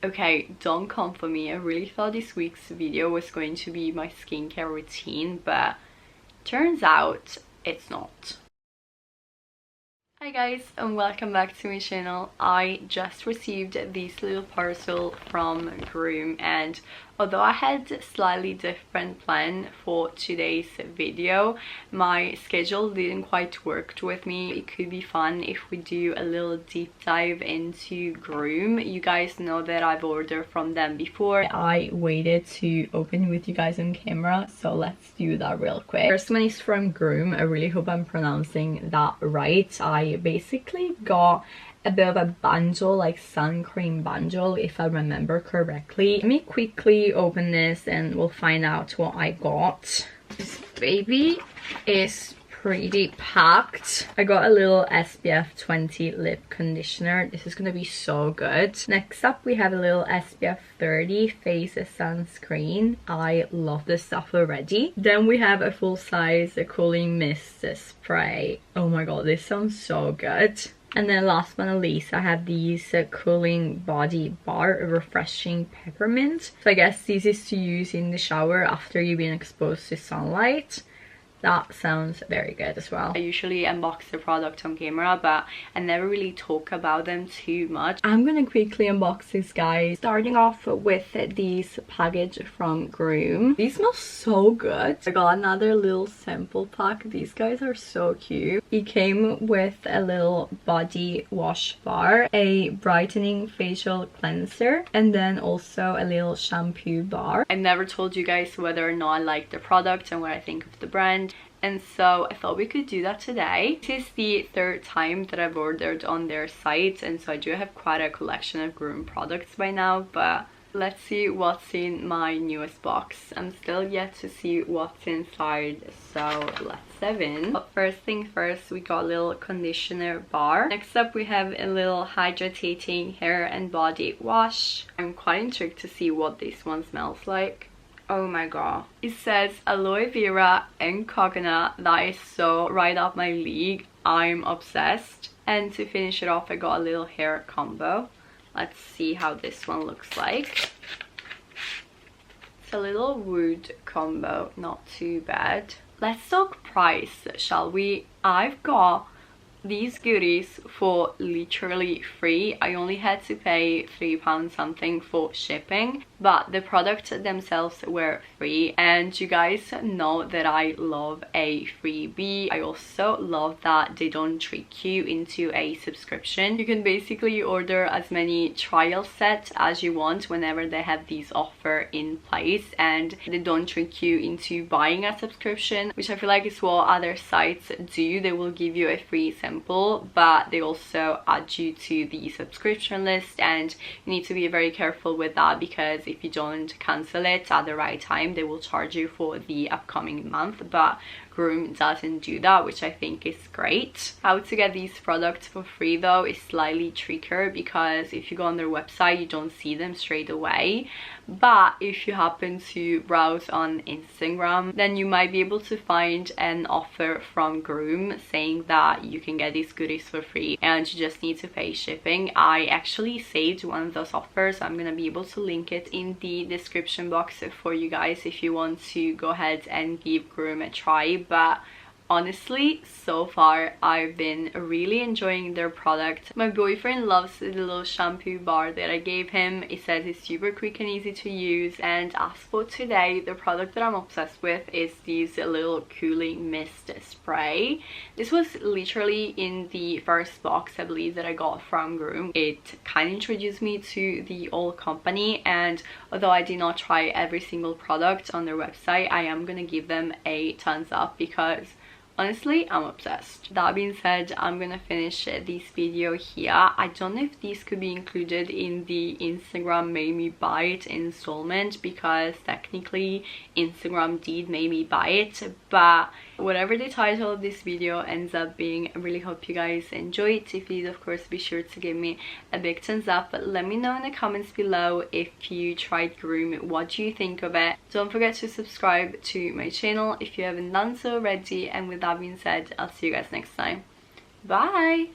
Okay, don't come for me. I really thought this week's video was going to be my skincare routine, but turns out it's not. Hi guys, and welcome back to my channel. I just received this little parcel from Grüum, and although I had a slightly different plan for today's video, my schedule didn't quite work with me. It could be fun if we do a little deep dive into Grüum. You guys know that I've ordered from them before. I waited to open with you guys on camera, so let's do that real quick. First one is from Grüum. I really hope I'm pronouncing that right. I basically got a bit of a banjo, like sun cream banjo, if I remember correctly. Let me quickly open this and we'll find out what I got. This baby is pretty packed. I got a little SPF 20 lip conditioner. This is gonna be so good. Next up we have a little SPF 30 face sunscreen. I love this stuff already. Then we have a full size cooling mist spray. Oh my god, this sounds so good. And then last but not least, I have these cooling body bar, refreshing peppermint. So I guess this is to use in the shower after you've been exposed to sunlight. That sounds very good as well. I usually unbox the product on camera, but I never really talk about them too much. I'm gonna quickly unbox this, guys. Starting off with this package from Grüum. These smell so good. I got another little sample pack. These guys are so cute. It came with a little body wash bar, a brightening facial cleanser, and then also a little shampoo bar. I never told you guys whether or not I like the product and what I think of the brand, and so I thought we could do that today. This is the third time that I've ordered on their site, and so I do have quite a collection of Grüum products by now, but let's see what's in my newest box. I'm still yet to see what's inside, so let's dive in. But first thing first, we got a little conditioner bar. Next up we have a little hydrating hair and body wash. I'm quite intrigued to see what this one smells like. Oh my god, it says aloe vera and coconut. That is so right up my league. I'm obsessed. And to finish it off, I got a little hair combo. Let's see how this one looks like. It's a little wood combo, not too bad. Let's talk price, shall we? I've got these goodies for literally free. I only had to pay £3 something for shipping, but the products themselves were free. And you guys know that I love a freebie. I also love that they don't trick you into a subscription. You can basically order as many trial sets as you want whenever they have these offer in place, and they don't trick you into buying a subscription, which I feel like is what other sites do. They will give you a free sample, but they also add you to the subscription list, and you need to be very careful with that, because if you don't cancel it at the right time, they will charge you for the upcoming month. But Grüum doesn't do that, which I think is great. How to get these products for free though is slightly trickier, because if you go on their website you don't see them straight away, but if you happen to browse on Instagram, then you might be able to find an offer from Grüum saying that you can get these goodies for free and you just need to pay shipping. I actually saved one of those offers. I'm gonna be able to link it in the description box for you guys if you want to go ahead and give Grüum a try. But honestly, so far I've been really enjoying their product. My boyfriend loves the little shampoo bar that I gave him. It says it's super quick and easy to use. And as for today, the product that I'm obsessed with is this little cooling mist spray. This was literally in the first box, I believe, that I got from Grüum. It kind of introduced me to the whole company, and although I did not try every single product on their website, I am gonna give them a thumbs up because honestly, I'm obsessed. That being said, I'm gonna finish this video here. I don't know if these could be included in the Instagram made me buy it installment, because technically Instagram did make me buy it, but whatever the title of this video ends up being, I really hope you guys enjoy it. If you did, of course, be sure to give me a big thumbs up. Let me know in the comments below if you tried Grüum. What do you think of it? Don't forget to subscribe to my channel if you haven't done so already, and with that being said, I'll see you guys next time. Bye!